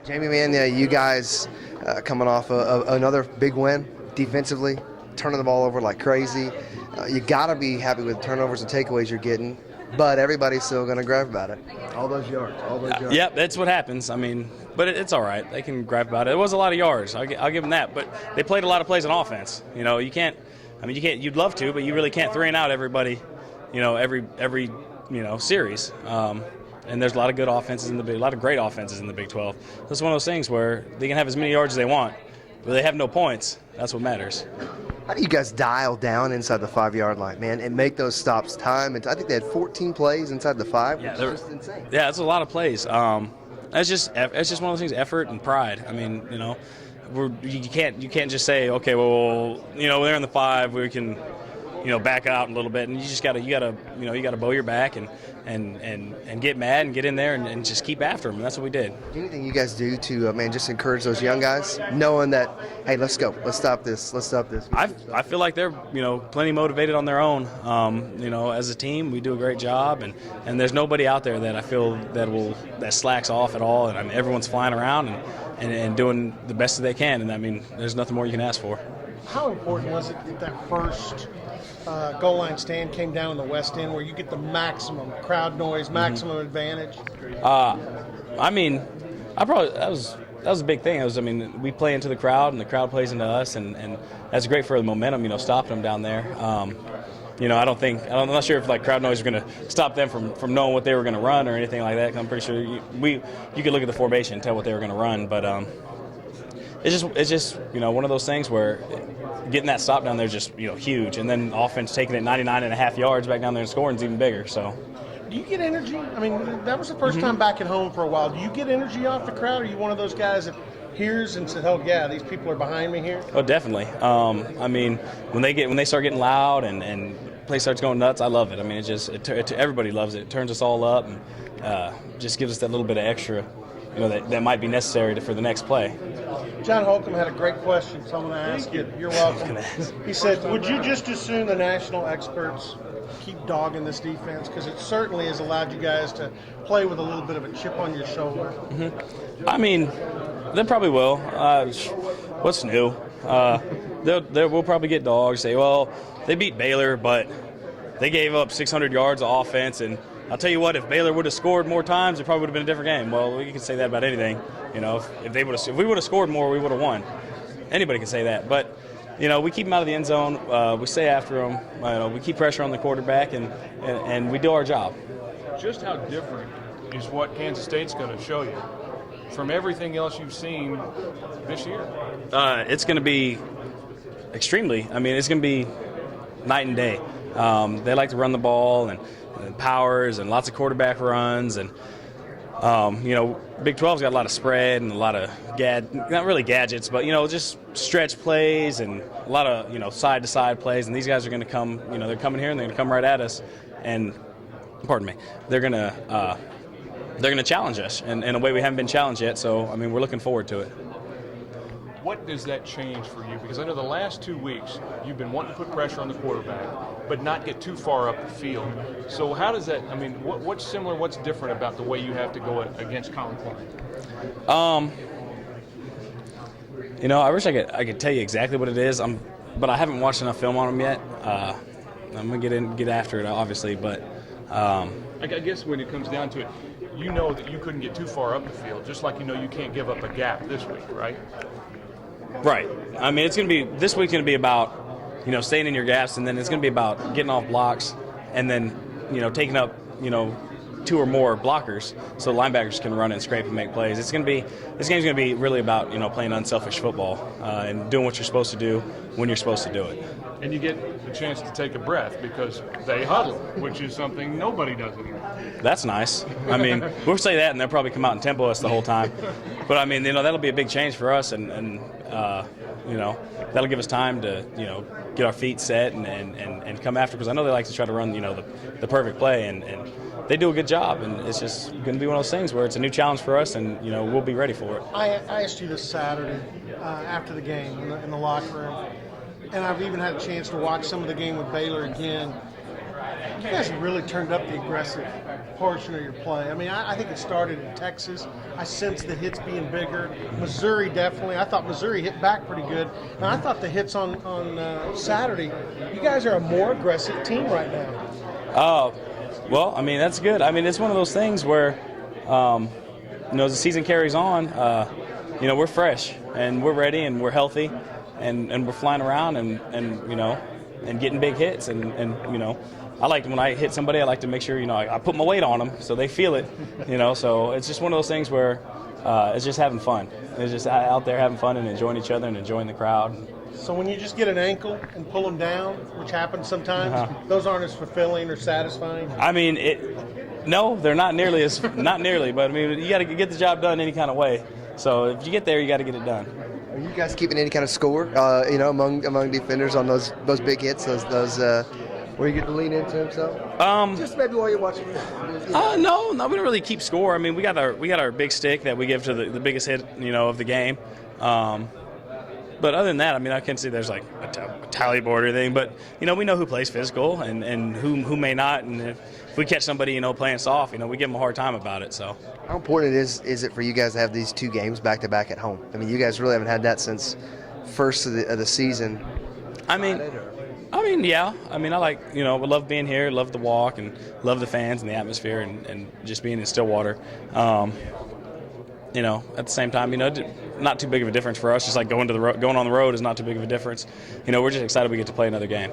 Jamie, man, yeah, you guys coming off another big win defensively, turning the ball over like crazy. You got to be happy with turnovers and takeaways you're getting, but everybody's still going to grab about it. All those yards. Yeah, that's what happens. I mean, but it's all right. They can grab about it. It was a lot of yards. I'll give them that. But they played a lot of plays on offense. You know, you can't. I mean, you can't. You'd love to, but you really can't 3-and-out everybody. You know, every series. And there's a lot of good offenses a lot of great offenses in the Big 12. That's one of those things where they can have as many yards as they want, but they have no points. That's what matters. How do you guys dial down inside the 5-yard line, man, and make those stops time? And I think they had 14 plays inside the 5, which is just insane. Yeah, it's a lot of plays. It's just one of those things, effort and pride. I mean, you know, you can't just say, okay, well, you know, they're in the 5, we can, you know, back out a little bit, and you just gotta bow your back and get mad and get in there and just keep after them. And that's what we did. Anything you guys do to just encourage those young guys, knowing that, hey, let's go, let's stop this. I feel like they're plenty motivated on their own. As a team, we do a great job, and there's nobody out there that I feel that slacks off at all. And I mean, everyone's flying around and doing the best that they can. And I mean, there's nothing more you can ask for. How important was it that first goal line stand came down in the West End where you get the maximum crowd noise, maximum advantage? I mean, that was a big thing. We play into the crowd and the crowd plays into us, and that's great for the momentum, stopping them down there. I'm not sure if crowd noise is going to stop them from knowing what they were going to run or anything like that. I'm pretty sure you could look at the formation and tell what they were going to run, but it's just one of those things where getting that stop down there is just huge, and then offense taking it 99.5 yards back down there and scoring is even bigger. So, do you get energy? I mean, that was the first time back at home for a while. Do you get energy off the crowd? Or are you one of those guys that hears and says, "Oh yeah, these people are behind me here"? Oh, definitely. When they start getting loud and play starts going nuts, I love it. I mean, everybody loves it. It turns us all up and just gives us that little bit of extra, that might be necessary for the next play. John Holcomb had a great question, so I'm going to ask you. You're welcome. He said, would you just assume the national experts keep dogging this defense? Because it certainly has allowed you guys to play with a little bit of a chip on your shoulder. Mm-hmm. I mean, they probably will. What's new? We'll probably get dogs. Say, well, they beat Baylor, but they gave up 600 yards of offense, and I'll tell you what, if Baylor would have scored more times, it probably would have been a different game. Well, you can say that about anything. If we would have scored more, we would have won. Anybody can say that. But, we keep them out of the end zone. We stay after them. We keep pressure on the quarterback, and we do our job. Just how different is what Kansas State's going to show you from everything else you've seen this year? It's going to be extremely. it's going to be night and day. They like to run the ball and powers and lots of quarterback runs, and Big 12's got a lot of spread and a lot of not really gadgets, but just stretch plays and a lot of side to side plays. And these guys are going to come, they're coming here and they're going to come right at us, and they're going to challenge us in a way we haven't been challenged yet. So we're looking forward to it. What does that change for you? Because I know the last 2 weeks you've been wanting to put pressure on the quarterback, but not get too far up the field. So how does that? What's similar? What's different about the way you have to go against Colin Klein? I wish I could tell you exactly what it is. But I haven't watched enough film on him yet. I'm gonna get after it, obviously, but. I guess when it comes down to it, you know that you couldn't get too far up the field, just like you can't give up a gap this week, right? Right. It's going to be – this week's going to be about, staying in your gaps, and then it's going to be about getting off blocks and then, taking up, 2 or more blockers so linebackers can run and scrape and make plays. This game's going to be really about, playing unselfish football and doing what you're supposed to do when you're supposed to do it. And you get a chance to take a breath because they huddle, which is something nobody does anymore. That's nice. We'll say that, and they'll probably come out and tempo us the whole time. But, that'll be a big change for us, and that'll give us time to, get our feet set and come after, because I know they like to try to run, the perfect play, and they do a good job, and it's just going to be one of those things where it's a new challenge for us, and, we'll be ready for it. I asked you this Saturday after the game in the locker room, and I've even had a chance to watch some of the game with Baylor again. You guys have really turned up the aggressive portion of your play? I mean, I think it started in Texas. I sense the hits being bigger. Missouri definitely. I thought Missouri hit back pretty good. And I thought the hits on Saturday, you guys are a more aggressive team right now. Well, I mean, that's good. I mean, it's one of those things where, as the season carries on, we're fresh and we're ready and we're healthy and we're flying around and getting big hits. And I like when I hit somebody, I like to make sure, I put my weight on them so they feel it, So it's just one of those things where it's just having fun. It's just out there having fun and enjoying each other and enjoying the crowd. So when you just get an ankle and pull them down, which happens sometimes, those aren't as fulfilling or satisfying? I mean, no, they're not nearly, but I mean, you got to get the job done any kind of way. So if you get there, you got to get it done. Are you guys keeping any kind of score, among defenders on those big hits, those where you get to lean into them? So just maybe while you're watching. No, we don't really keep score. I mean, we got our big stick that we give to the biggest hit, of the game. But other than that, I mean, I can't see there's like a tally board or anything. But we know who plays physical and who may not. And if we catch somebody playing soft, we give them a hard time about it. So how important is it for you guys to have these two games back to back at home? I mean, you guys really haven't had that since first of the season. I mean, yeah. I mean, I like we love being here, love the walk, and love the fans and the atmosphere, and just being in Stillwater. At the same time, not too big of a difference for us. Just like going on the road is not too big of a difference. We're just excited we get to play another game.